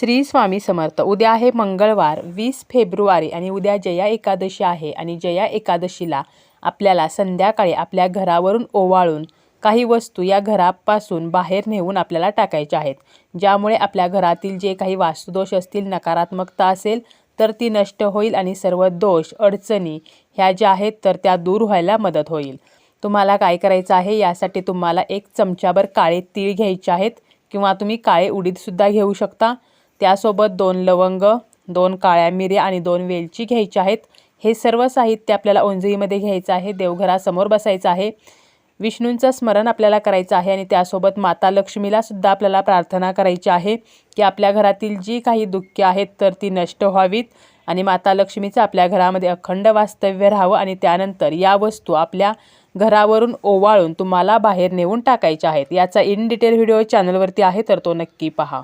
श्री स्वामी समर्थ। उद्या आहे मंगळवार 20 फेब्रुवारी आणि उद्या जया एकादशी आहे आणि जया एकादशीला आपल्याला संध्याकाळी आपल्या घरावरून ओवाळून काही वस्तू या घरापासून बाहेर नेऊन आपल्याला टाकायच्या आहेत, ज्यामुळे आपल्या घरातील जे काही वास्तुदोष असतील, नकारात्मकता असेल तर ती नष्ट होईल आणि सर्व दोष अडचणी ह्या ज्या आहेत तर त्या दूर व्हायला मदत होईल। तुम्हाला काय करायचं आहे, यासाठी तुम्हाला 1 चमचाभर काळे तीळ घ्यायचे आहेत किंवा तुम्ही काळे उडीद सुद्धा घेऊ शकता। त्यासोबत 2 लवंग, 2 काळ्या मिऱ्या आणि 2 वेलची घ्यायची आहेत। हे सर्व साहित्य आपल्याला ओंजळीमध्ये घ्यायचं आहे, देवघरासमोर बसायचं आहे, विष्णूंचं स्मरण आपल्याला करायचं आहे आणि त्यासोबत माता लक्ष्मीला सुद्धा आपल्याला प्रार्थना करायची आहे की आपल्या घरातील जी काही दुःखे आहेत तर ती नष्ट व्हावीत आणि माता लक्ष्मीचं आपल्या घरामध्ये अखंड वास्तव्य राहावं आणि त्यानंतर या वस्तू आपल्या घरावरून ओवाळून तुम्हाला बाहेर नेऊन टाकायच्या आहेत। याचा इन डिटेल व्हिडिओ चॅनलवरती आहे, तर तो नक्की पहा।